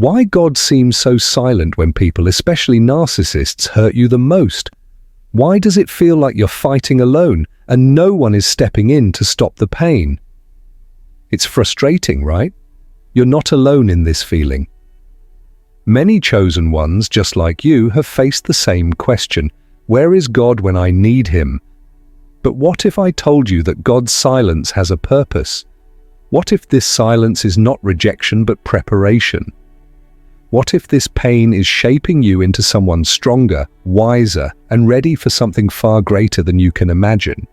Why God seems so silent when people, especially narcissists, hurt you the most? Why does it feel like you're fighting alone and no one is stepping in to stop the pain? It's frustrating, right? You're not alone in this feeling. Many chosen ones, just like you, have faced the same question. Where is God when I need him? But what if I told you that God's silence has a purpose? What if this silence is not rejection but preparation? What if this pain is shaping you into someone stronger, wiser, and ready for something far greater than you can imagine?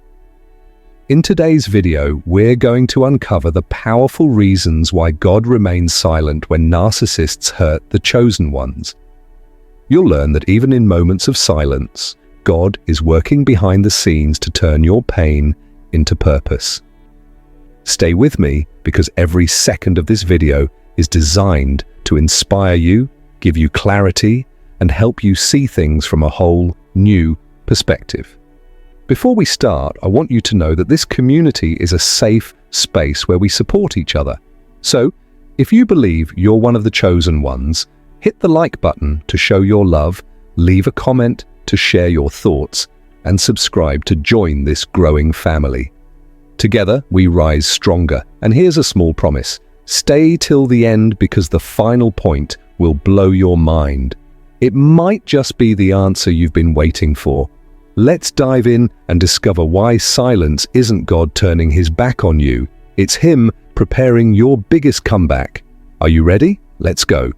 In today's video, we're going to uncover the powerful reasons why God remains silent when narcissists hurt the chosen ones. You'll learn that even in moments of silence, God is working behind the scenes to turn your pain into purpose. Stay with me, because every second of this video is designed to inspire you, give you clarity, and help you see things from a whole new perspective. Before we start, I want you to know that this community is a safe space where we support each other. So, if you believe you're one of the chosen ones, hit the like button to show your love, leave a comment to share your thoughts, and subscribe to join this growing family. Together, we rise stronger, and here's a small promise. Stay till the end, because the final point will blow your mind. It might just be the answer you've been waiting for. Let's dive in and discover why silence isn't God turning his back on you. It's him preparing your biggest comeback. Are you ready? Let's go.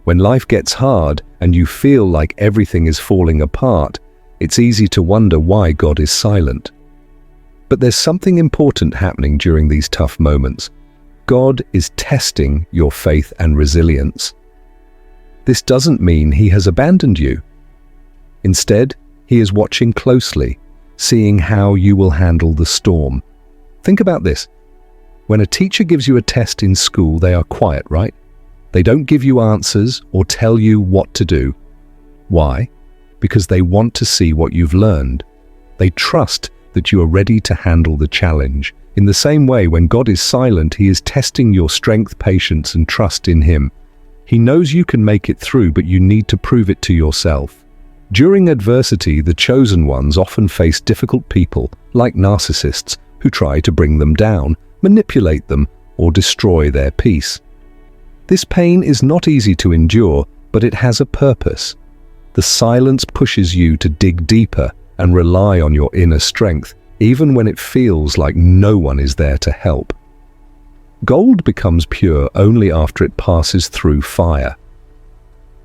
When life gets hard and you feel like everything is falling apart, it's easy to wonder why God is silent. But there's something important happening during these tough moments. God is testing your faith and resilience. This doesn't mean he has abandoned you. Instead, he is watching closely, seeing how you will handle the storm. Think about this. When a teacher gives you a test in school, they are quiet, right? They don't give you answers or tell you what to do. Why? Because they want to see what you've learned. They trust that you are ready to handle the challenge. In the same way, when God is silent, he is testing your strength, patience, and trust in him. He knows you can make it through, but you need to prove it to yourself. During adversity, the chosen ones often face difficult people, like narcissists, who try to bring them down, manipulate them, or destroy their peace. This pain is not easy to endure, but it has a purpose. The silence pushes you to dig deeper and rely on your inner strength, even when it feels like no one is there to help. Gold becomes pure only after it passes through fire.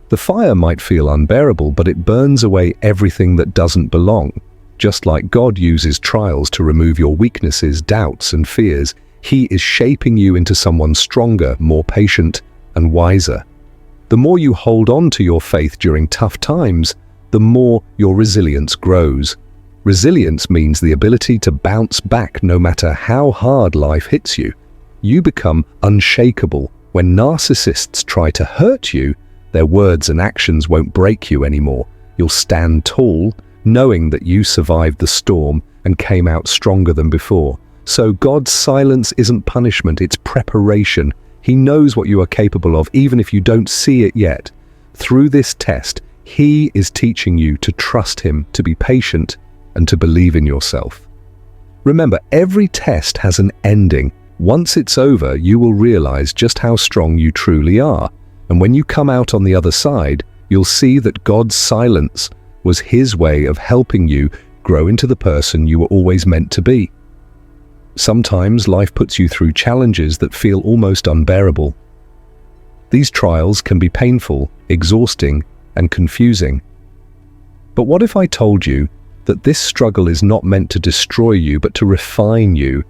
The fire might feel unbearable, but it burns away everything that doesn't belong. Just like God uses trials to remove your weaknesses, doubts, and fears, he is shaping you into someone stronger, more patient, and wiser. The more you hold on to your faith during tough times, the more your resilience grows. Resilience means the ability to bounce back no matter how hard life hits you. You become unshakable. When narcissists try to hurt you, their words and actions won't break you anymore. You'll stand tall, knowing that you survived the storm and came out stronger than before. So God's silence isn't punishment, it's preparation. He knows what you are capable of, even if you don't see it yet. Through this test, he is teaching you to trust him, to be patient, and to believe in yourself. Remember, every test has an ending. Once it's over, you will realize just how strong you truly are. And when you come out on the other side, you'll see that God's silence was his way of helping you grow into the person you were always meant to be. Sometimes life puts you through challenges that feel almost unbearable. These trials can be painful, exhausting, and confusing. But what if I told you that this struggle is not meant to destroy you, but to refine you?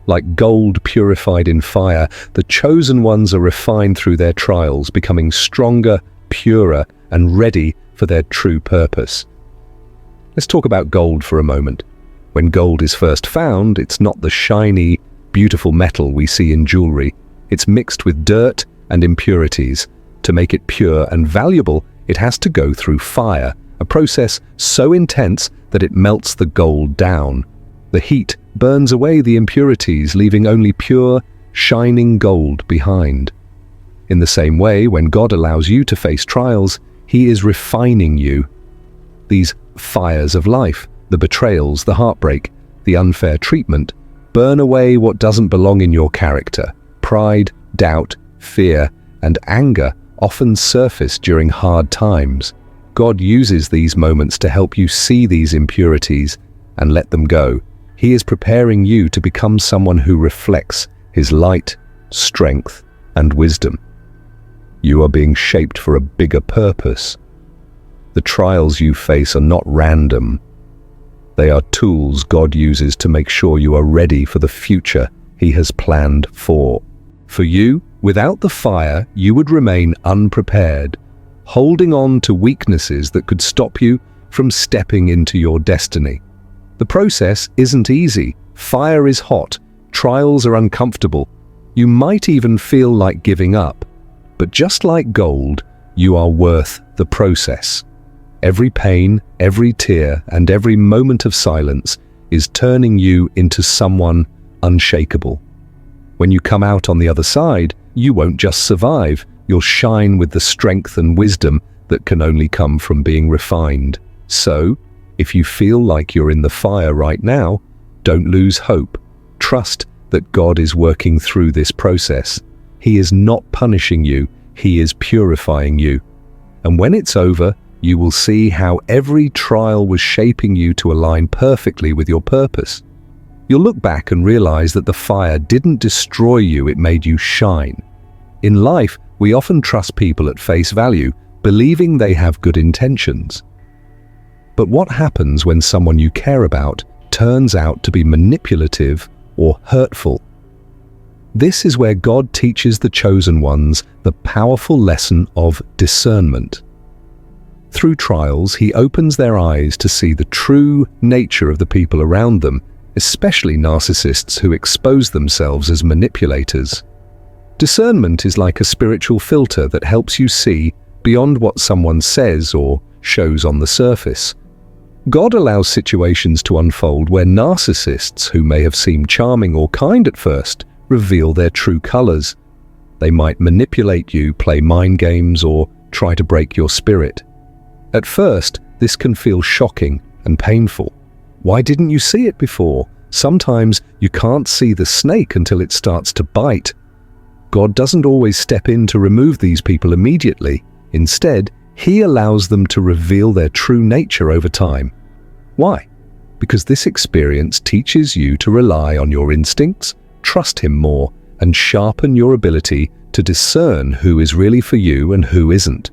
Like gold purified in fire, the chosen ones are refined through their trials, becoming stronger, purer, and ready for their true purpose. Let's talk about gold for a moment. When gold is first found, it's not the shiny, beautiful metal we see in jewelry. It's mixed with dirt and impurities. To make it pure and valuable, it has to go through fire, a process so intense that it melts the gold down. The heat burns away the impurities, leaving only pure, shining gold behind. In the same way, when God allows you to face trials, He is refining you. These fires of life, the betrayals, the heartbreak, the unfair treatment, burn away what doesn't belong in your character. Pride, doubt, fear, and anger often surface during hard times. God uses these moments to help you see these impurities and let them go. He is preparing you to become someone who reflects His light, strength, and wisdom. You are being shaped for a bigger purpose. The trials you face are not random. They are tools God uses to make sure you are ready for the future He has planned for. For you, without the fire, you would remain unprepared, holding on to weaknesses that could stop you from stepping into your destiny. The process isn't easy. Fire is hot. Trials are uncomfortable. You might even feel like giving up. But just like gold, you are worth the process. Every pain, every tear, and every moment of silence is turning you into someone unshakable. When you come out on the other side, you won't just survive, you'll shine with the strength and wisdom that can only come from being refined. So, if you feel like you're in the fire right now, don't lose hope. Trust that God is working through this process. He is not punishing you, He is purifying you. And when it's over, you will see how every trial was shaping you to align perfectly with your purpose. You'll look back and realize that the fire didn't destroy you, it made you shine. In life, we often trust people at face value, believing they have good intentions. But what happens when someone you care about turns out to be manipulative or hurtful? This is where God teaches the chosen ones the powerful lesson of discernment. Through trials, He opens their eyes to see the true nature of the people around them, especially narcissists who expose themselves as manipulators. Discernment is like a spiritual filter that helps you see beyond what someone says or shows on the surface. God allows situations to unfold where narcissists, who may have seemed charming or kind at first, reveal their true colors. They might manipulate you, play mind games, or try to break your spirit. At first, this can feel shocking and painful. Why didn't you see it before? Sometimes you can't see the snake until it starts to bite. God doesn't always step in to remove these people immediately. Instead, He allows them to reveal their true nature over time. Why? Because this experience teaches you to rely on your instincts, trust Him more, and sharpen your ability to discern who is really for you and who isn't.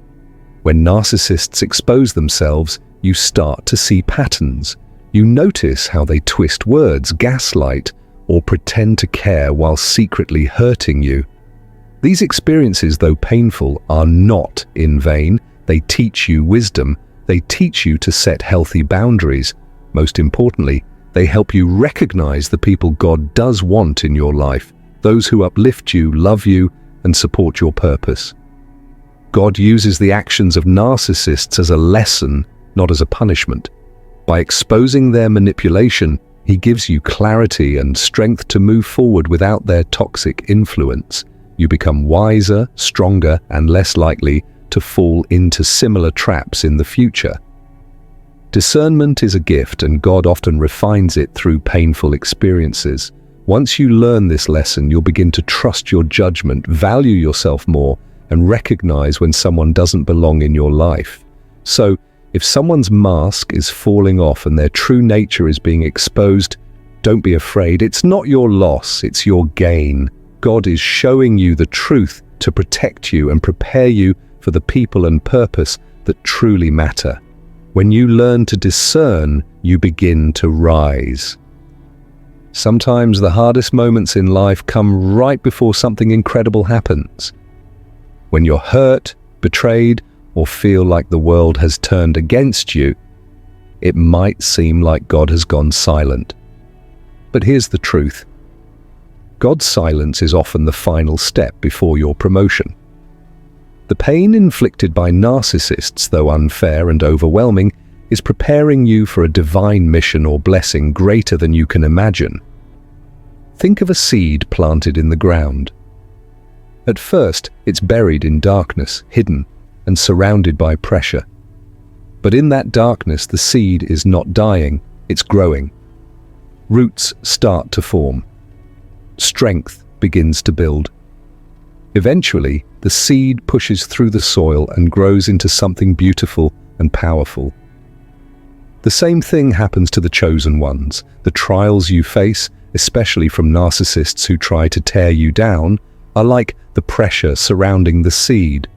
When narcissists expose themselves, you start to see patterns. You notice how they twist words, gaslight, or pretend to care while secretly hurting you. These experiences, though painful, are not in vain. They teach you wisdom. They teach you to set healthy boundaries. Most importantly, they help you recognize the people God does want in your life, those who uplift you, love you, and support your purpose. God uses the actions of narcissists as a lesson, not as a punishment. By exposing their manipulation, He gives you clarity and strength to move forward without their toxic influence. You become wiser, stronger, and less likely to fall into similar traps in the future. Discernment is a gift, and God often refines it through painful experiences. Once you learn this lesson, you'll begin to trust your judgment, value yourself more, and recognize when someone doesn't belong in your life. So, if someone's mask is falling off and their true nature is being exposed, don't be afraid. It's not your loss, it's your gain. God is showing you the truth to protect you and prepare you for the people and purpose that truly matter. When you learn to discern, you begin to rise. Sometimes the hardest moments in life come right before something incredible happens. When you're hurt, betrayed, or feel like the world has turned against you, it might seem like God has gone silent. But here's the truth. God's silence is often the final step before your promotion. The pain inflicted by narcissists, though unfair and overwhelming, is preparing you for a divine mission or blessing greater than you can imagine. Think of a seed planted in the ground. At first, it's buried in darkness, hidden, and surrounded by pressure. But in that darkness, the seed is not dying, it's growing. Roots start to form. Strength begins to build. Eventually, the seed pushes through the soil and grows into something beautiful and powerful. The same thing happens to the chosen ones. The trials you face, especially from narcissists who try to tear you down, are like the pressure surrounding the seed.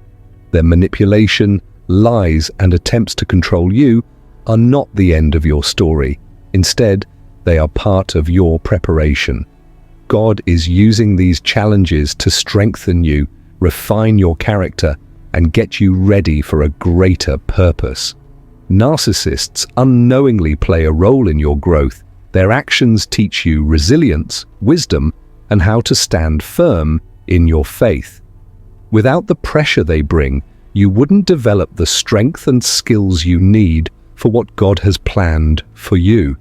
Their manipulation, lies, and attempts to control you are not the end of your story. Instead, they are part of your preparation. God is using these challenges to strengthen you, refine your character, and get you ready for a greater purpose. Narcissists unknowingly play a role in your growth. Their actions teach you resilience, wisdom, and how to stand firm in your faith. Without the pressure they bring, you wouldn't develop the strength and skills you need for what God has planned for you.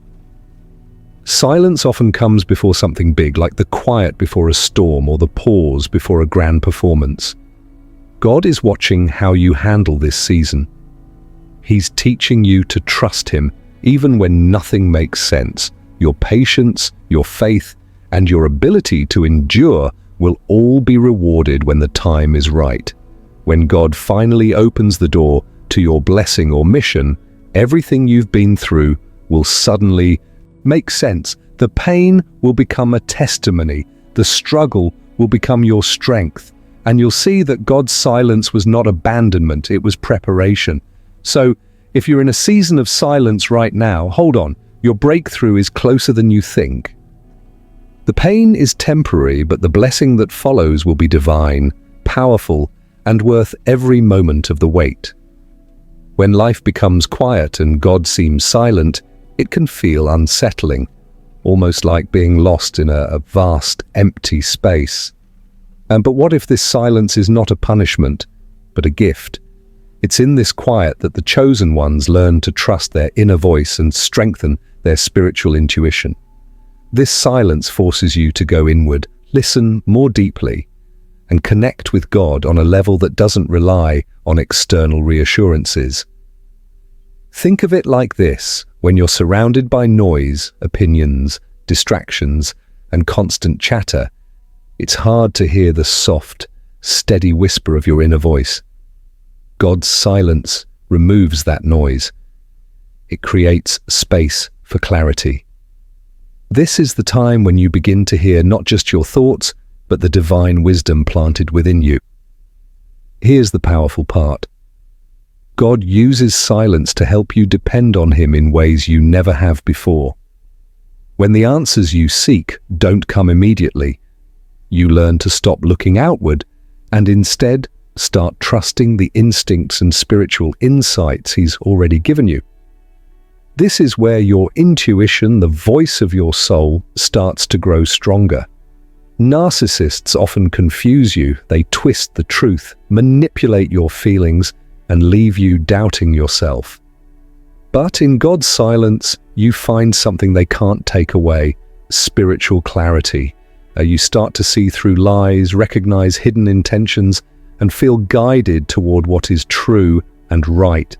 Silence often comes before something big, like the quiet before a storm or the pause before a grand performance. God is watching how you handle this season. He's teaching you to trust Him, even when nothing makes sense. Your patience, your faith, and your ability to endure will all be rewarded when the time is right. When God finally opens the door to your blessing or mission, everything you've been through will suddenly make sense. The pain will become a testimony. The struggle will become your strength. And you'll see that God's silence was not abandonment, it was preparation. So, if you're in a season of silence right now, hold on, your breakthrough is closer than you think. The pain is temporary, but the blessing that follows will be divine, powerful, and worth every moment of the wait. When life becomes quiet and God seems silent, it can feel unsettling, almost like being lost in a vast, empty space. But what if this silence is not a punishment, but a gift? It's in this quiet that the chosen ones learn to trust their inner voice and strengthen their spiritual intuition. This silence forces you to go inward, listen more deeply, and connect with God on a level that doesn't rely on external reassurances. Think of it like this: when you're surrounded by noise, opinions, distractions, and constant chatter, it's hard to hear the soft, steady whisper of your inner voice. God's silence removes that noise. It creates space for clarity. This is the time when you begin to hear not just your thoughts, but the divine wisdom planted within you. Here's the powerful part. God uses silence to help you depend on Him in ways you never have before. When the answers you seek don't come immediately, you learn to stop looking outward and instead start trusting the instincts and spiritual insights He's already given you. This is where your intuition, the voice of your soul, starts to grow stronger. Narcissists often confuse you. They twist the truth, manipulate your feelings, and leave you doubting yourself. But in God's silence, you find something they can't take away: spiritual clarity. You start to see through lies, recognize hidden intentions, and feel guided toward what is true and right.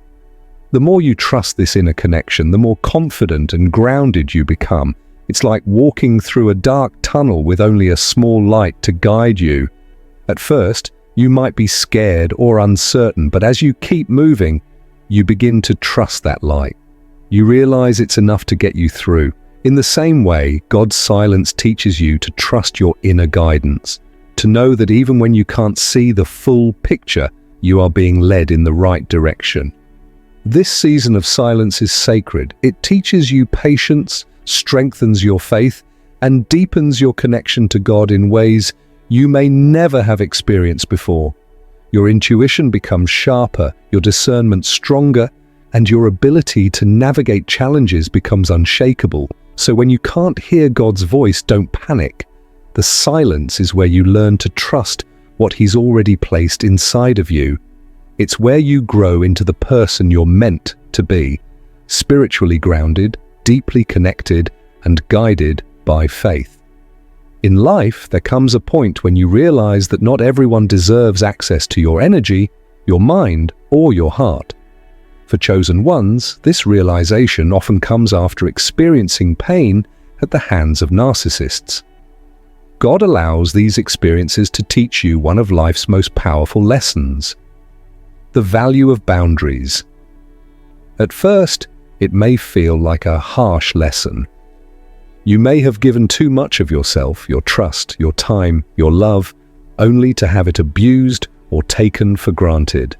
The more you trust this inner connection, the more confident and grounded you become. It's like walking through a dark tunnel with only a small light to guide you. At first, you might be scared or uncertain, but as you keep moving, you begin to trust that light. You realize it's enough to get you through. In the same way, God's silence teaches you to trust your inner guidance, to know that even when you can't see the full picture, you are being led in the right direction. This season of silence is sacred. It teaches you patience, strengthens your faith, and deepens your connection to God in ways you may never have experienced before. Your intuition becomes sharper, your discernment stronger, and your ability to navigate challenges becomes unshakable. So when you can't hear God's voice, don't panic. The silence is where you learn to trust what He's already placed inside of you. It's where you grow into the person you're meant to be, spiritually grounded, deeply connected, and guided by faith. In life, there comes a point when you realize that not everyone deserves access to your energy, your mind, or your heart. For chosen ones, this realization often comes after experiencing pain at the hands of narcissists. God allows these experiences to teach you one of life's most powerful lessons: the value of boundaries. At first, it may feel like a harsh lesson. You may have given too much of yourself, your trust, your time, your love, only to have it abused or taken for granted.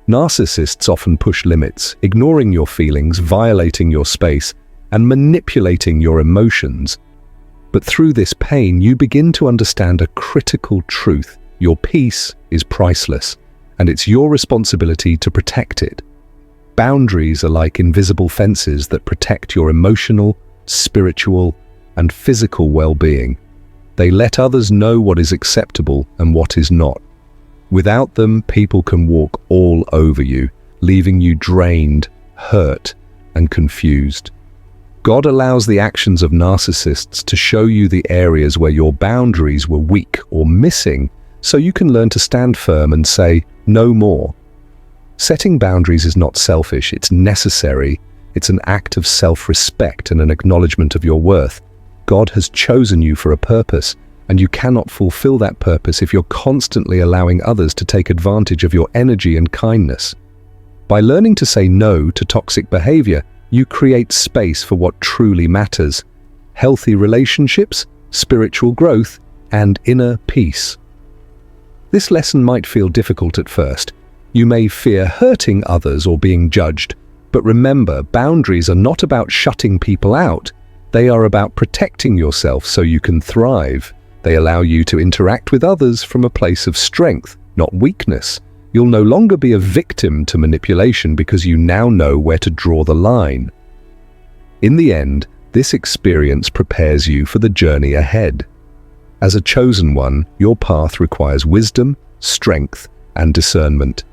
Narcissists often push limits, ignoring your feelings, violating your space, and manipulating your emotions. But through this pain, you begin to understand a critical truth: your peace is priceless, and it's your responsibility to protect it. Boundaries are like invisible fences that protect your emotional, spiritual, and physical well-being. They let others know what is acceptable and what is not. Without them, people can walk all over you, leaving you drained, hurt, and confused. God allows the actions of narcissists to show you the areas where your boundaries were weak or missing, so you can learn to stand firm and say, "No more." Setting boundaries is not selfish, it's necessary. It's an act of self-respect and an acknowledgement of your worth. God has chosen you for a purpose, and you cannot fulfill that purpose if you're constantly allowing others to take advantage of your energy and kindness. By learning to say no to toxic behavior, you create space for what truly matters: healthy relationships, spiritual growth, and inner peace. This lesson might feel difficult at first. You may fear hurting others or being judged. But remember, boundaries are not about shutting people out. They are about protecting yourself so you can thrive. They allow you to interact with others from a place of strength, not weakness. You'll no longer be a victim to manipulation because you now know where to draw the line. In the end, this experience prepares you for the journey ahead. As a chosen one, your path requires wisdom, strength, and discernment.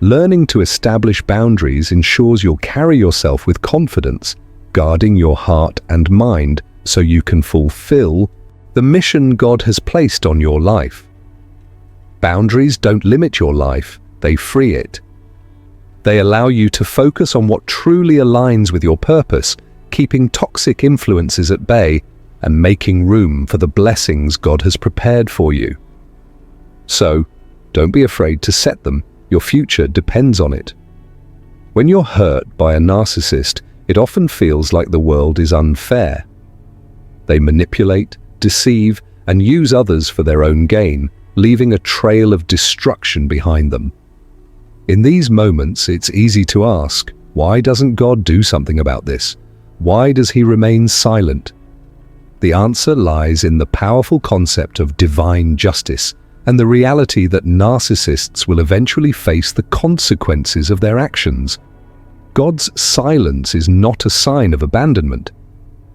Learning to establish boundaries ensures you'll carry yourself with confidence, guarding your heart and mind so you can fulfill the mission God has placed on your life. Boundaries don't limit your life, they free it. They allow you to focus on what truly aligns with your purpose, keeping toxic influences at bay and making room for the blessings God has prepared for you. So, don't be afraid to set them. Your future depends on it. When you're hurt by a narcissist, it often feels like the world is unfair. They manipulate, deceive, and use others for their own gain, leaving a trail of destruction behind them. In these moments, it's easy to ask, why doesn't God do something about this? Why does He remain silent? The answer lies in the powerful concept of divine justice and the reality that narcissists will eventually face the consequences of their actions. God's silence is not a sign of abandonment.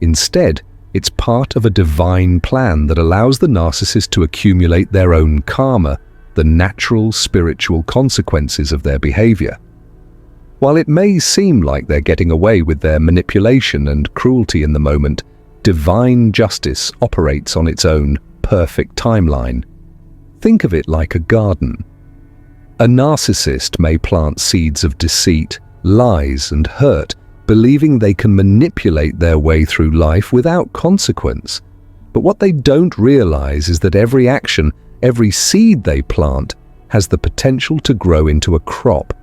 Instead, it's part of a divine plan that allows the narcissist to accumulate their own karma, the natural spiritual consequences of their behavior. While it may seem like they're getting away with their manipulation and cruelty in the moment, divine justice operates on its own perfect timeline. Think of it like a garden. A narcissist may plant seeds of deceit, lies, and hurt, believing they can manipulate their way through life without consequence. But what they don't realize is that every action, every seed they plant, has the potential to grow into a crop.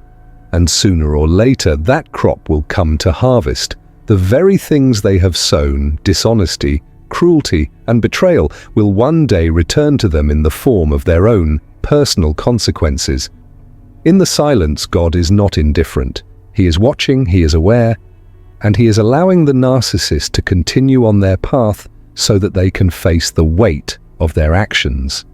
And sooner or later, that crop will come to harvest. The very things they have sown, dishonesty, cruelty, and betrayal, will one day return to them in the form of their own personal consequences. In the silence, God is not indifferent. He is watching, He is aware, and He is allowing the narcissist to continue on their path so that they can face the weight of their actions.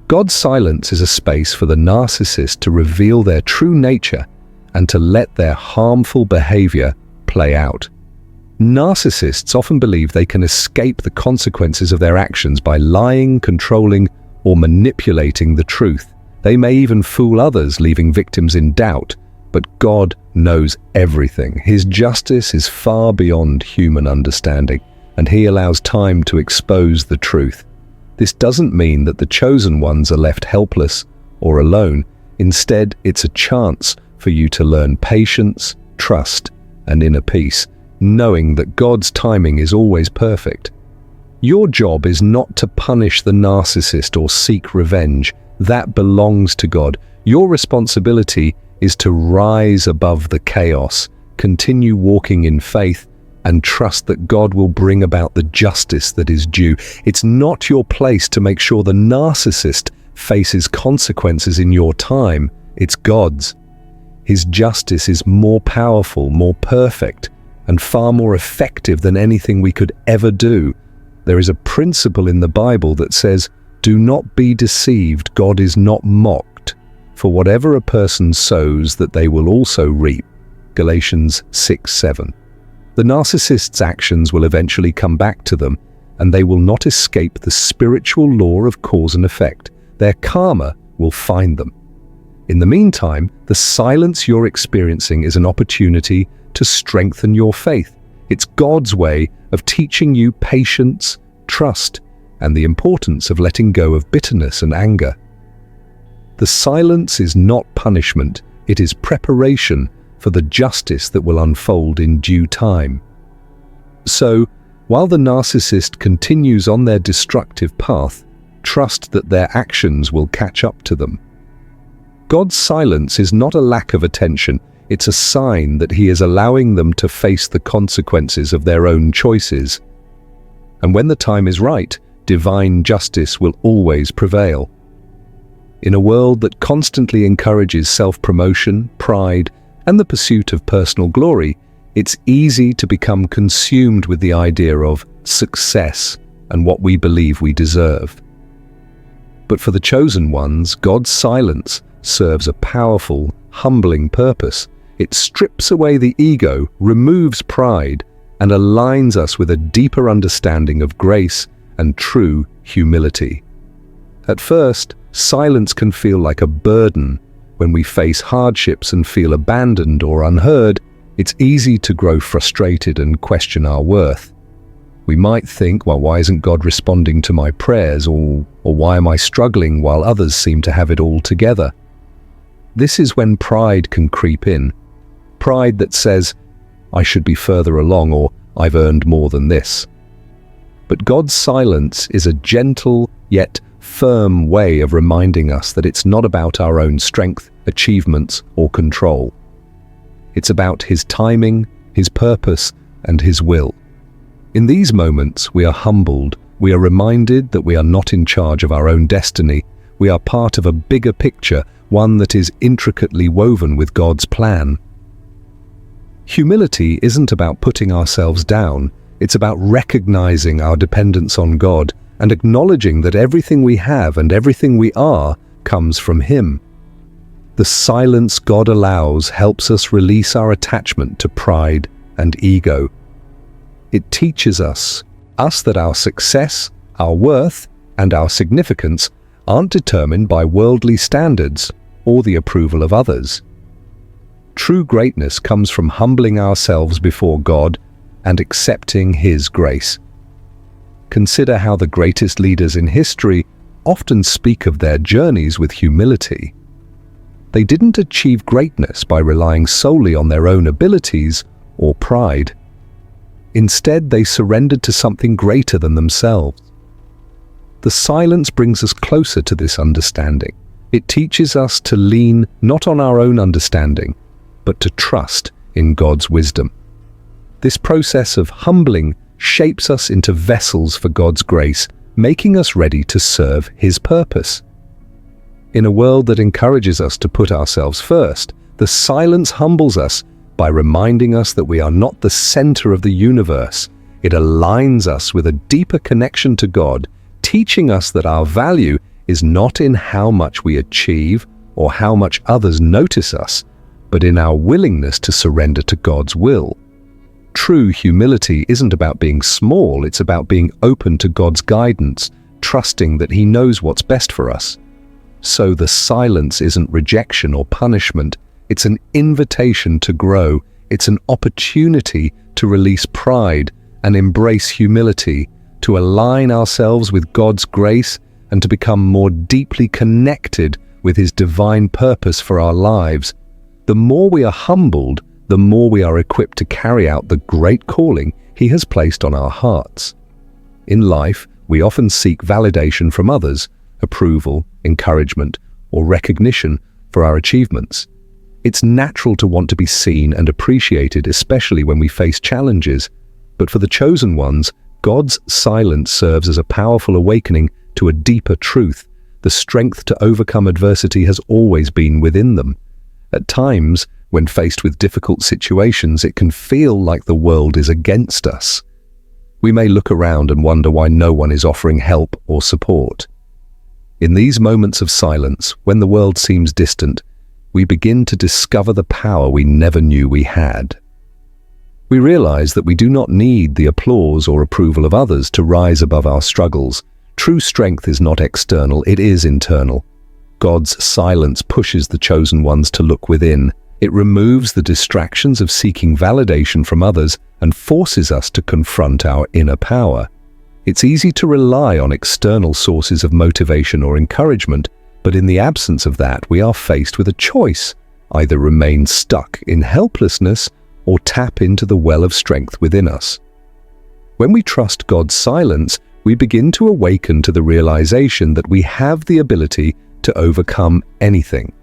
God's silence is a space for the narcissist to reveal their true nature and to let their harmful behavior play out. Narcissists often believe they can escape the consequences of their actions by lying, controlling, or manipulating the truth. They may even fool others, leaving victims in doubt. But God knows everything. His justice is far beyond human understanding. and he allows time to expose the truth. This doesn't mean that the chosen ones are left helpless or alone. Instead, it's a chance for you to learn patience, trust, and inner peace, knowing that God's timing is always perfect. Your job is not to punish the narcissist or seek revenge. That belongs to God. Your responsibility is to rise above the chaos, continue walking in faith, and trust that God will bring about the justice that is due. It's not your place to make sure the narcissist faces consequences in your time. It's God's. His justice is more powerful, more perfect, and far more effective than anything we could ever do. There is a principle in the Bible that says, "Do not be deceived, God is not mocked. For whatever a person sows, that they will also reap." Galatians 6:7. The narcissist's actions will eventually come back to them, and they will not escape the spiritual law of cause and effect. Their karma will find them. In the meantime, the silence you're experiencing is an opportunity to strengthen your faith. It's God's way of teaching you patience, trust, and the importance of letting go of bitterness and anger. The silence is not punishment, it is preparation for the justice that will unfold in due time. So, while the narcissist continues on their destructive path, trust that their actions will catch up to them. God's silence is not a lack of attention, it's a sign that He is allowing them to face the consequences of their own choices. And when the time is right, divine justice will always prevail. In a world that constantly encourages self-promotion, pride, and the pursuit of personal glory, it's easy to become consumed with the idea of success and what we believe we deserve. But for the chosen ones, God's silence serves a powerful, humbling purpose. It strips away the ego, removes pride, and aligns us with a deeper understanding of grace and true humility. At first, silence can feel like a burden. When we face hardships and feel abandoned or unheard, it's easy to grow frustrated and question our worth. We might think, well, why isn't God responding to my prayers? Or why am I struggling while others seem to have it all together? This is when pride can creep in. Pride that says, I should be further along, or I've earned more than this. But God's silence is a gentle yet firm way of reminding us that it's not about our own strength, achievements, or control. It's about His timing, His purpose, and His will. In these moments, we are humbled. We are reminded that we are not in charge of our own destiny. We are part of a bigger picture, one that is intricately woven with God's plan. Humility isn't about putting ourselves down. It's about recognizing our dependence on God and acknowledging that everything we have and everything we are comes from Him. The silence God allows helps us release our attachment to pride and ego. It teaches us that our success, our worth, and our significance aren't determined by worldly standards or the approval of others. True greatness comes from humbling ourselves before God and accepting His grace. Consider how the greatest leaders in history often speak of their journeys with humility. They didn't achieve greatness by relying solely on their own abilities or pride. Instead, they surrendered to something greater than themselves. The silence brings us closer to this understanding. It teaches us to lean not on our own understanding, but to trust in God's wisdom. This process of humbling shapes us into vessels for God's grace, making us ready to serve His purpose. In a world that encourages us to put ourselves first, the silence humbles us by reminding us that we are not the center of the universe. It aligns us with a deeper connection to God, teaching us that our value is not in how much we achieve or how much others notice us, but in our willingness to surrender to God's will. True humility isn't about being small, it's about being open to God's guidance, trusting that He knows what's best for us. So the silence isn't rejection or punishment, it's an invitation to grow, it's an opportunity to release pride and embrace humility, to align ourselves with God's grace and to become more deeply connected with His divine purpose for our lives. The more we are humbled, the more we are equipped to carry out the great calling He has placed on our hearts. In life, we often seek validation from others, approval, encouragement, or recognition for our achievements. It's natural to want to be seen and appreciated, especially when we face challenges. But for the chosen ones, God's silence serves as a powerful awakening to a deeper truth. The strength to overcome adversity has always been within them. At times, when faced with difficult situations, it can feel like the world is against us. We may look around and wonder why no one is offering help or support. In these moments of silence, when the world seems distant, we begin to discover the power we never knew we had. We realize that we do not need the applause or approval of others to rise above our struggles. True strength is not external, it is internal. God's silence pushes the chosen ones to look within. It removes the distractions of seeking validation from others and forces us to confront our inner power. It's easy to rely on external sources of motivation or encouragement, but in the absence of that, we are faced with a choice: either remain stuck in helplessness or tap into the well of strength within us. When we trust God's silence, we begin to awaken to the realization that we have the ability to overcome anything.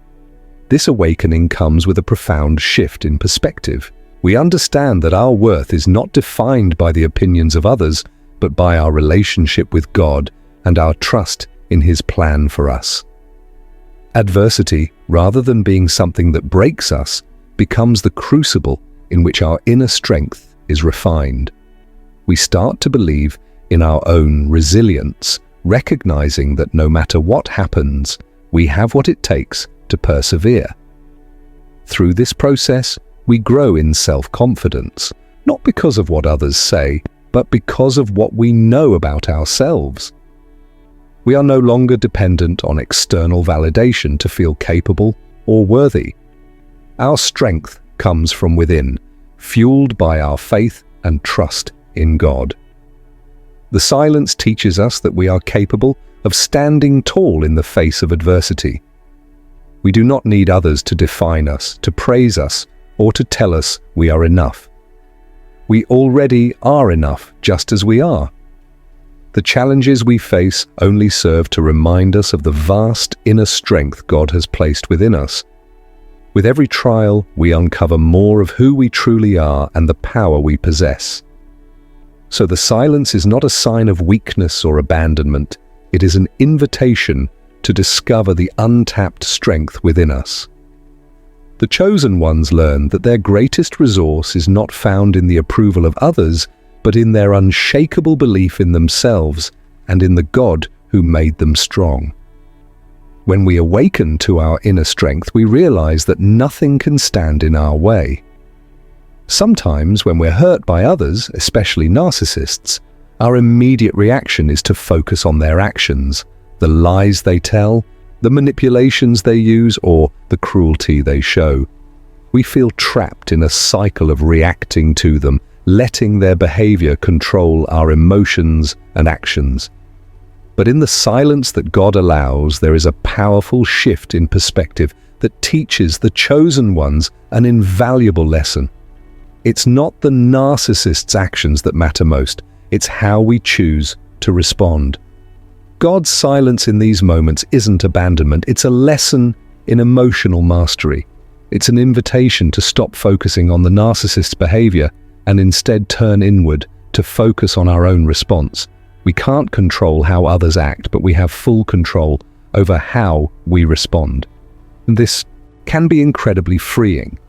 This awakening comes with a profound shift in perspective. We understand that our worth is not defined by the opinions of others, but by our relationship with God and our trust in His plan for us. Adversity, rather than being something that breaks us, becomes the crucible in which our inner strength is refined. We start to believe in our own resilience, recognizing that no matter what happens, we have what it takes to persevere. Through this process, we grow in self-confidence, not because of what others say, but because of what we know about ourselves. We are no longer dependent on external validation to feel capable or worthy. Our strength comes from within, fueled by our faith and trust in God. The silence teaches us that we are capable of standing tall in the face of adversity. We do not need others to define us, to praise us, or to tell us we are enough. We already are enough just as we are. The challenges we face only serve to remind us of the vast inner strength God has placed within us. With every trial, we uncover more of who we truly are and the power we possess. So the silence is not a sign of weakness or abandonment. It is an invitation to discover the untapped strength within us. The chosen ones learn that their greatest resource is not found in the approval of others, but in their unshakable belief in themselves and in the God who made them strong. When we awaken to our inner strength, we realize that nothing can stand in our way. Sometimes, when we're hurt by others, especially narcissists, our immediate reaction is to focus on their actions, the lies they tell, the manipulations they use, or the cruelty they show. We feel trapped in a cycle of reacting to them, letting their behavior control our emotions and actions. But in the silence that God allows, there is a powerful shift in perspective that teaches the chosen ones an invaluable lesson. It's not the narcissist's actions that matter most, it's how we choose to respond. God's silence in these moments isn't abandonment, it's a lesson in emotional mastery. It's an invitation to stop focusing on the narcissist's behavior and instead turn inward to focus on our own response. We can't control how others act, but we have full control over how we respond. And this can be incredibly freeing.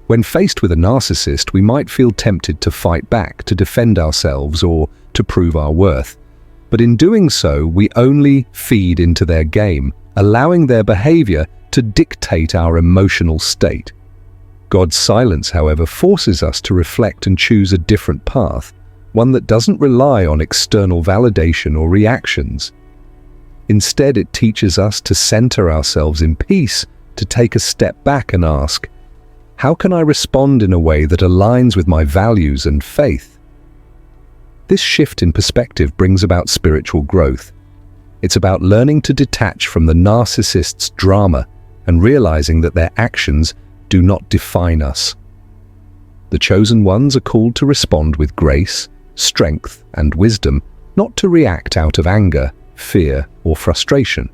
When faced with a narcissist, we might feel tempted to fight back, to defend ourselves, or to prove our worth. But in doing so, we only feed into their game, allowing their behavior to dictate our emotional state. God's silence, however, forces us to reflect and choose a different path, one that doesn't rely on external validation or reactions. Instead, it teaches us to center ourselves in peace, to take a step back and ask, how can I respond in a way that aligns with my values and faith? This shift in perspective brings about spiritual growth. It's about learning to detach from the narcissist's drama and realizing that their actions do not define us. The chosen ones are called to respond with grace, strength, and wisdom, not to react out of anger, fear, or frustration.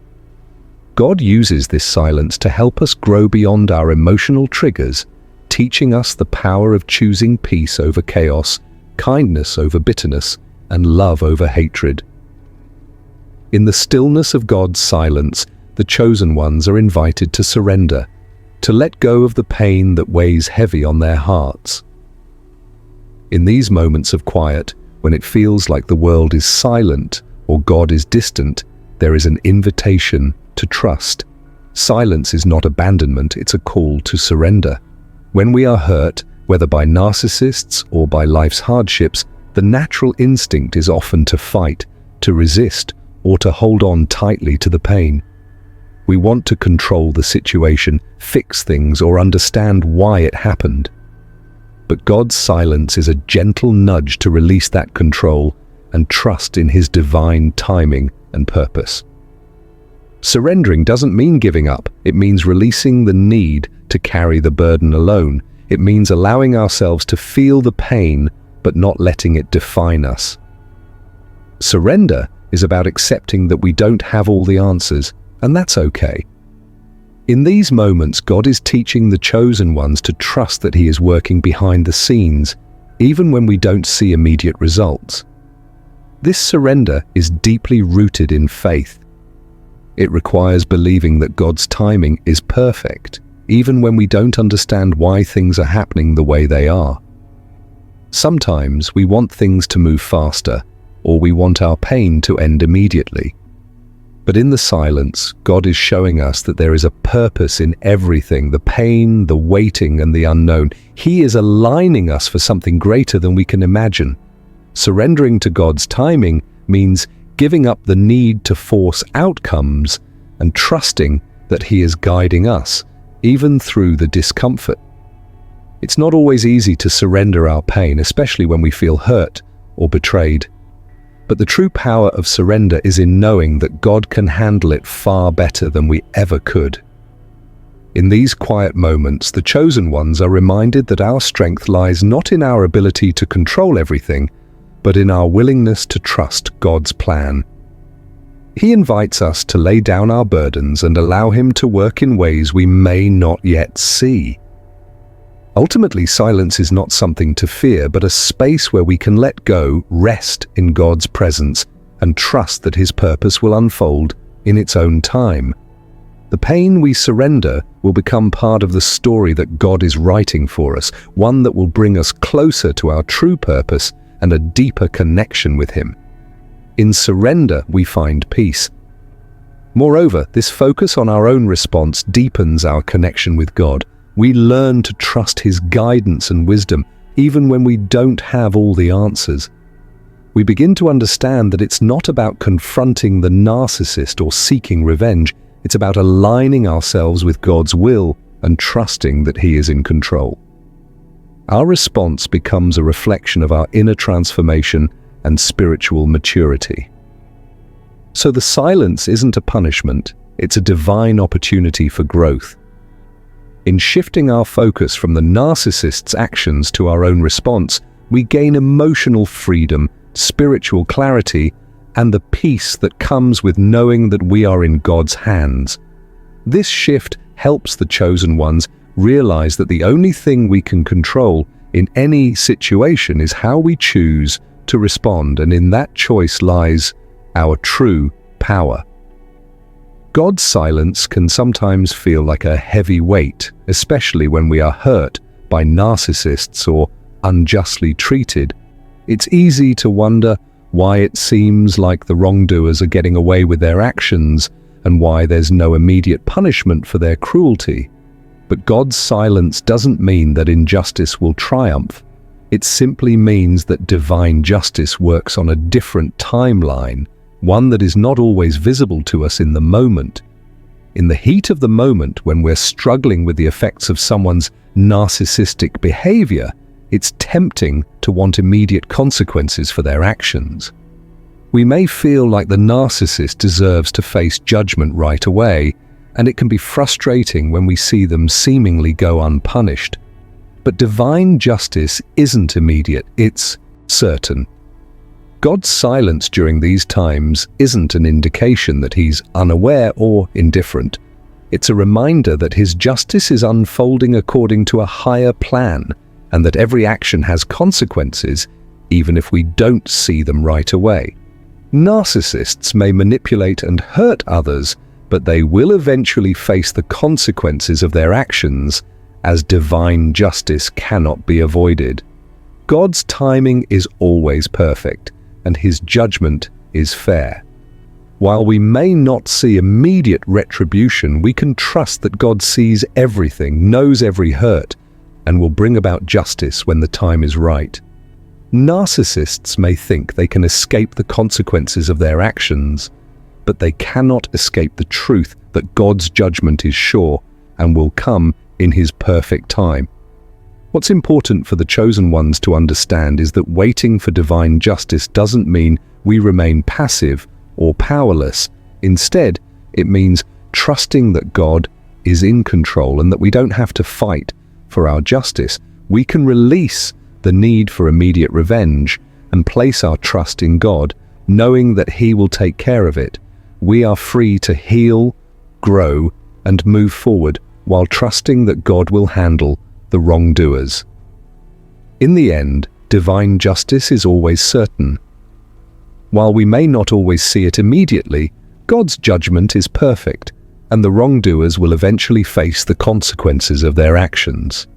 God uses this silence to help us grow beyond our emotional triggers, teaching us the power of choosing peace over chaos, kindness over bitterness, and love over hatred. In the stillness of God's silence, the chosen ones are invited to surrender, to let go of the pain that weighs heavy on their hearts. In these moments of quiet, when it feels like the world is silent or God is distant, there is an invitation to trust. Silence is not abandonment, it's a call to surrender. When we are hurt, whether by narcissists or by life's hardships, the natural instinct is often to fight, to resist, or to hold on tightly to the pain. We want to control the situation, fix things, or understand why it happened. But God's silence is a gentle nudge to release that control and trust in His divine timing and purpose. Surrendering doesn't mean giving up. It means releasing the need to carry the burden alone. It means allowing ourselves to feel the pain, but not letting it define us. Surrender is about accepting that we don't have all the answers, and that's okay. In these moments, God is teaching the chosen ones to trust that He is working behind the scenes, even when we don't see immediate results. This surrender is deeply rooted in faith. It requires believing that God's timing is perfect, even when we don't understand why things are happening the way they are. Sometimes we want things to move faster, or we want our pain to end immediately. But in the silence, God is showing us that there is a purpose in everything, the pain, the waiting, and the unknown. He is aligning us for something greater than we can imagine. Surrendering to God's timing means giving up the need to force outcomes and trusting that He is guiding us, even through the discomfort. It's not always easy to surrender our pain, especially when we feel hurt or betrayed. But the true power of surrender is in knowing that God can handle it far better than we ever could. In these quiet moments, the chosen ones are reminded that our strength lies not in our ability to control everything, but in our willingness to trust God's plan. He invites us to lay down our burdens and allow Him to work in ways we may not yet see. Ultimately, silence is not something to fear, but a space where we can let go, rest in God's presence, and trust that His purpose will unfold in its own time. The pain we surrender will become part of the story that God is writing for us, one that will bring us closer to our true purpose and a deeper connection with Him. In surrender, we find peace. Moreover, this focus on our own response deepens our connection with God. We learn to trust His guidance and wisdom, even when we don't have all the answers. We begin to understand that it's not about confronting the narcissist or seeking revenge. It's about aligning ourselves with God's will and trusting that He is in control. Our response becomes a reflection of our inner transformation and spiritual maturity. So the silence isn't a punishment, it's a divine opportunity for growth. In shifting our focus from the narcissist's actions to our own response, we gain emotional freedom, spiritual clarity, and the peace that comes with knowing that we are in God's hands. This shift helps the chosen ones realize that the only thing we can control in any situation is how we choose to respond, and in that choice lies our true power. God's silence can sometimes feel like a heavy weight, especially when we are hurt by narcissists or unjustly treated. It's easy to wonder why it seems like the wrongdoers are getting away with their actions and why there's no immediate punishment for their cruelty. But God's silence doesn't mean that injustice will triumph. It simply means that divine justice works on a different timeline, one that is not always visible to us in the moment. In the heat of the moment, when we're struggling with the effects of someone's narcissistic behavior, it's tempting to want immediate consequences for their actions. We may feel like the narcissist deserves to face judgment right away, and it can be frustrating when we see them seemingly go unpunished. But divine justice isn't immediate, it's certain. God's silence during these times isn't an indication that he's unaware or indifferent. It's a reminder that his justice is unfolding according to a higher plan, and that every action has consequences, even if we don't see them right away. Narcissists may manipulate and hurt others, but they will eventually face the consequences of their actions, as divine justice cannot be avoided. God's timing is always perfect, and his judgment is fair. While we may not see immediate retribution, we can trust that God sees everything, knows every hurt, and will bring about justice when the time is right. Narcissists may think they can escape the consequences of their actions, but they cannot escape the truth that God's judgment is sure and will come in his perfect time. What's important for the chosen ones to understand is that waiting for divine justice doesn't mean we remain passive or powerless. Instead, it means trusting that God is in control and that we don't have to fight for our justice. We can release the need for immediate revenge and place our trust in God, knowing that he will take care of it. We are free to heal, grow, and move forward while trusting that God will handle the wrongdoers. In the end, divine justice is always certain. While we may not always see it immediately, God's judgment is perfect, and the wrongdoers will eventually face the consequences of their actions.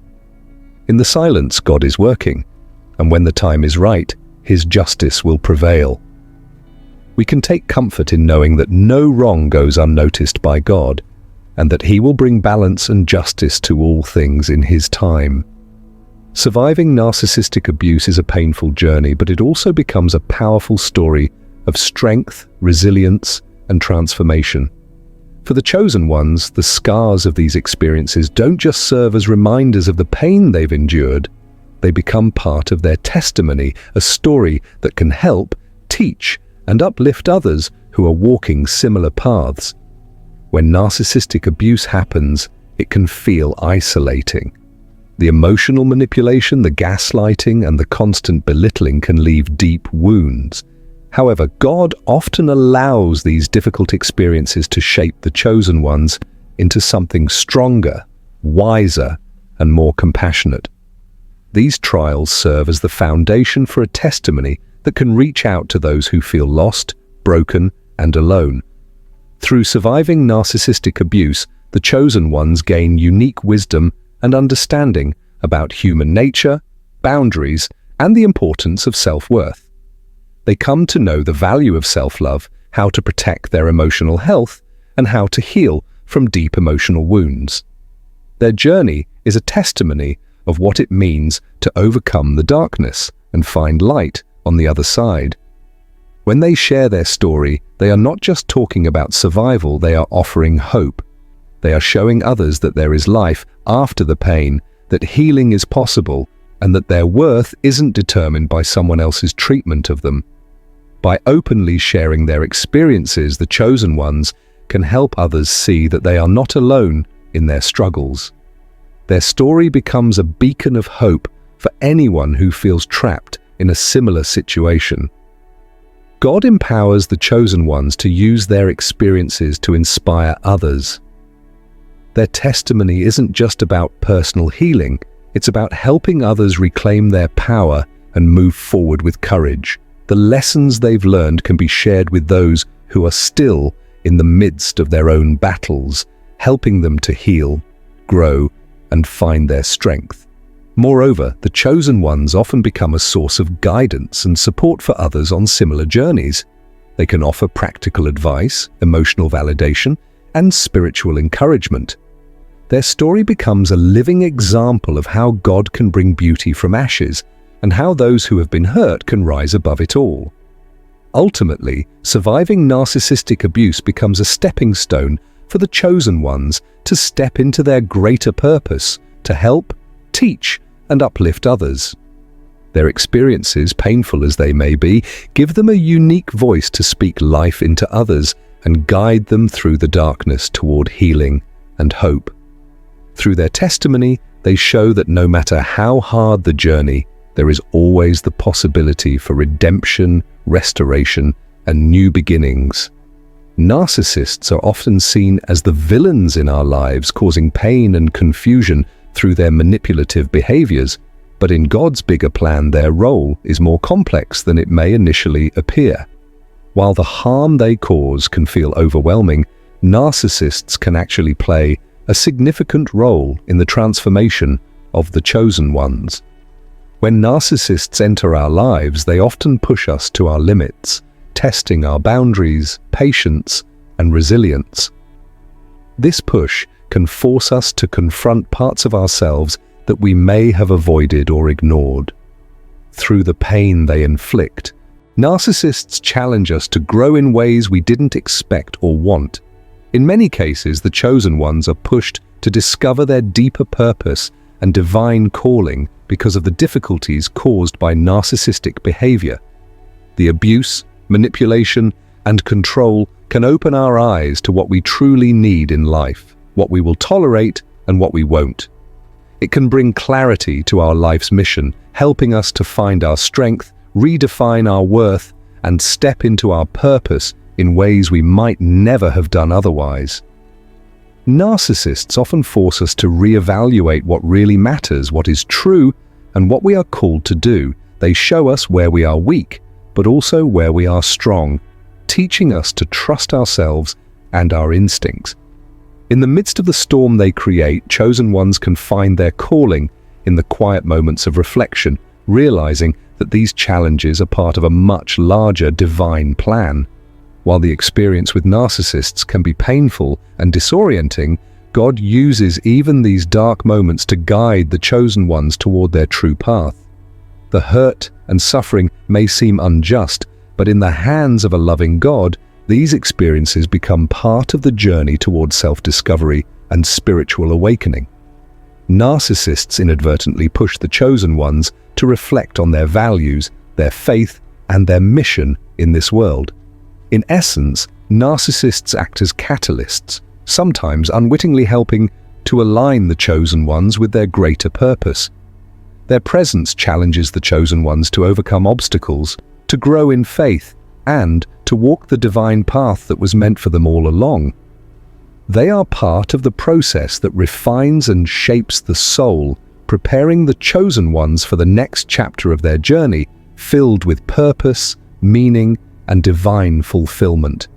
In the silence, God is working, and when the time is right, his justice will prevail. We can take comfort in knowing that no wrong goes unnoticed by God, and that he will bring balance and justice to all things in his time. Surviving narcissistic abuse is a painful journey, but it also becomes a powerful story of strength, resilience, and transformation. For the chosen ones, the scars of these experiences don't just serve as reminders of the pain they've endured. They become part of their testimony, a story that can help, teach, and uplift others who are walking similar paths. When narcissistic abuse happens, it can feel isolating. The emotional manipulation, the gaslighting, and the constant belittling can leave deep wounds. However, God often allows these difficult experiences to shape the chosen ones into something stronger, wiser, and more compassionate. These trials serve as the foundation for a testimony that can reach out to those who feel lost, broken, and alone. Through surviving narcissistic abuse, the chosen ones gain unique wisdom and understanding about human nature, boundaries, and the importance of self-worth. They come to know the value of self-love, how to protect their emotional health, and how to heal from deep emotional wounds. Their journey is a testimony of what it means to overcome the darkness and find light on the other side. When they share their story, they are not just talking about survival, they are offering hope. They are showing others that there is life after the pain, that healing is possible, and that their worth isn't determined by someone else's treatment of them. By openly sharing their experiences, the chosen ones can help others see that they are not alone in their struggles. Their story becomes a beacon of hope for anyone who feels trapped in a similar situation. God empowers the chosen ones to use their experiences to inspire others. Their testimony isn't just about personal healing, it's about helping others reclaim their power and move forward with courage. The lessons they've learned can be shared with those who are still in the midst of their own battles, helping them to heal, grow, and find their strength. Moreover, the chosen ones often become a source of guidance and support for others on similar journeys. They can offer practical advice, emotional validation, and spiritual encouragement. Their story becomes a living example of how God can bring beauty from ashes and how those who have been hurt can rise above it all. Ultimately, surviving narcissistic abuse becomes a stepping stone for the chosen ones to step into their greater purpose, to help, teach, and uplift others. Their experiences, painful as they may be, give them a unique voice to speak life into others and guide them through the darkness toward healing and hope. Through their testimony, they show that no matter how hard the journey, there is always the possibility for redemption, restoration, and new beginnings. Narcissists are often seen as the villains in our lives, causing pain and confusion through their manipulative behaviors, but in God's bigger plan, their role is more complex than it may initially appear. While the harm they cause can feel overwhelming, narcissists can actually play a significant role in the transformation of the chosen ones. When narcissists enter our lives, they often push us to our limits, testing our boundaries, patience, and resilience. This push can force us to confront parts of ourselves that we may have avoided or ignored. Through the pain they inflict, narcissists challenge us to grow in ways we didn't expect or want. In many cases, the chosen ones are pushed to discover their deeper purpose and divine calling because of the difficulties caused by narcissistic behavior. The abuse, manipulation, and control can open our eyes to what we truly need in life, what we will tolerate and what we won't. It can bring clarity to our life's mission, helping us to find our strength, redefine our worth, and step into our purpose in ways we might never have done otherwise. Narcissists often force us to reevaluate what really matters, what is true, and what we are called to do. They show us where we are weak, but also where we are strong, teaching us to trust ourselves and our instincts. In the midst of the storm they create, chosen ones can find their calling in the quiet moments of reflection, realizing that these challenges are part of a much larger divine plan. While the experience with narcissists can be painful and disorienting, God uses even these dark moments to guide the chosen ones toward their true path. The hurt and suffering may seem unjust, but in the hands of a loving God, these experiences become part of the journey toward self-discovery and spiritual awakening. Narcissists inadvertently push the chosen ones to reflect on their values, their faith, and their mission in this world. In essence, narcissists act as catalysts, sometimes unwittingly helping to align the chosen ones with their greater purpose. Their presence challenges the chosen ones to overcome obstacles, to grow in faith, and to walk the divine path that was meant for them all along. They are part of the process that refines and shapes the soul, preparing the chosen ones for the next chapter of their journey, filled with purpose, meaning, and divine fulfillment.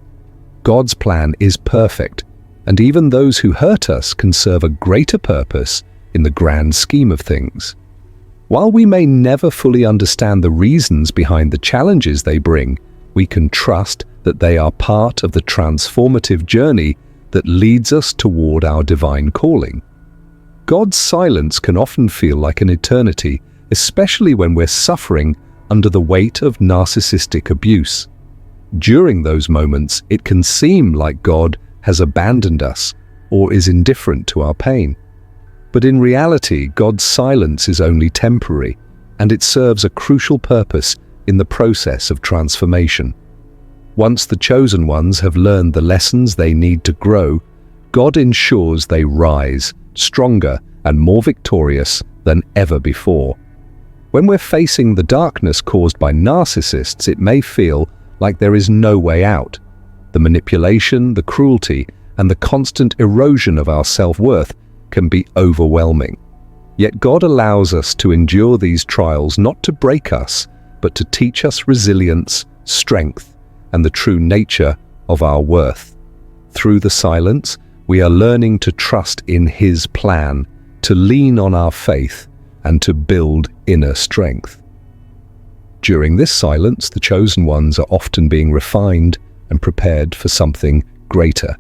God's plan is perfect, and even those who hurt us can serve a greater purpose in the grand scheme of things. While we may never fully understand the reasons behind the challenges they bring, we can trust that they are part of the transformative journey that leads us toward our divine calling. God's silence can often feel like an eternity, especially when we're suffering under the weight of narcissistic abuse. During those moments, it can seem like God has abandoned us or is indifferent to our pain. But in reality, God's silence is only temporary, and it serves a crucial purpose in the process of transformation. Once the chosen ones have learned the lessons they need to grow, God ensures they rise, stronger and more victorious than ever before. When we're facing the darkness caused by narcissists, it may feel like there is no way out. The manipulation, the cruelty, and the constant erosion of our self-worth can be overwhelming. Yet God allows us to endure these trials not to break us, but to teach us resilience, strength, and the true nature of our worth. Through the silence, we are learning to trust in His plan, to lean on our faith, and to build inner strength. During this silence, the chosen ones are often being refined and prepared for something greater.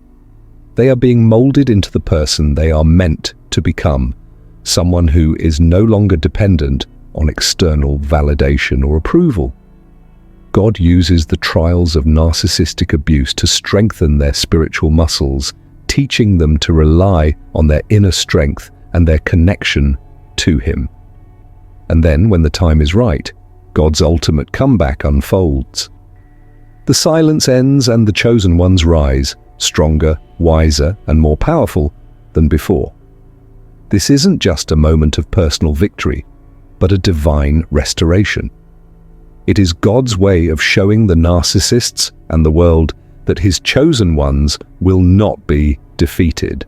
They are being molded into the person they are meant to become, someone who is no longer dependent on external validation or approval. God uses the trials of narcissistic abuse to strengthen their spiritual muscles, teaching them to rely on their inner strength and their connection to Him. And then, when the time is right, God's ultimate comeback unfolds. The silence ends and the chosen ones rise, stronger, wiser, and more powerful than before. This isn't just a moment of personal victory, but a divine restoration. It is God's way of showing the narcissists and the world that his chosen ones will not be defeated.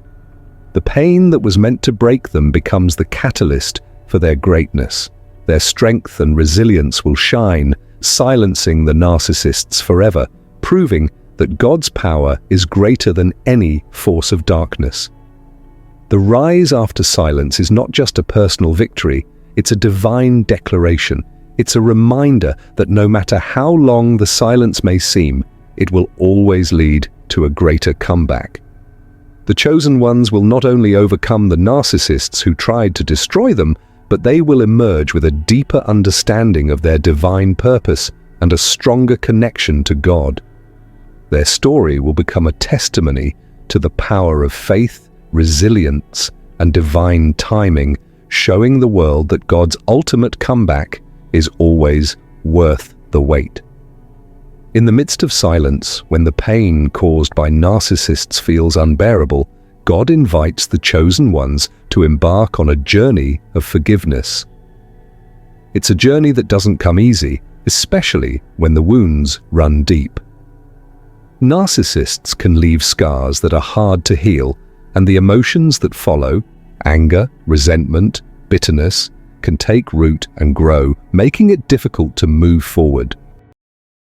The pain that was meant to break them becomes the catalyst for their greatness. Their strength and resilience will shine, silencing the narcissists forever, proving that God's power is greater than any force of darkness. The rise after silence is not just a personal victory, it's a divine declaration. It's a reminder that no matter how long the silence may seem, it will always lead to a greater comeback. The chosen ones will not only overcome the narcissists who tried to destroy them, but they will emerge with a deeper understanding of their divine purpose and a stronger connection to God. Their story will become a testimony to the power of faith, resilience, and divine timing, showing the world that God's ultimate comeback is always worth the wait. In the midst of silence, when the pain caused by narcissists feels unbearable, God invites the chosen ones to embark on a journey of forgiveness. It's a journey that doesn't come easy, especially when the wounds run deep. Narcissists can leave scars that are hard to heal, and the emotions that follow, anger, resentment, bitterness, can take root and grow, making it difficult to move forward.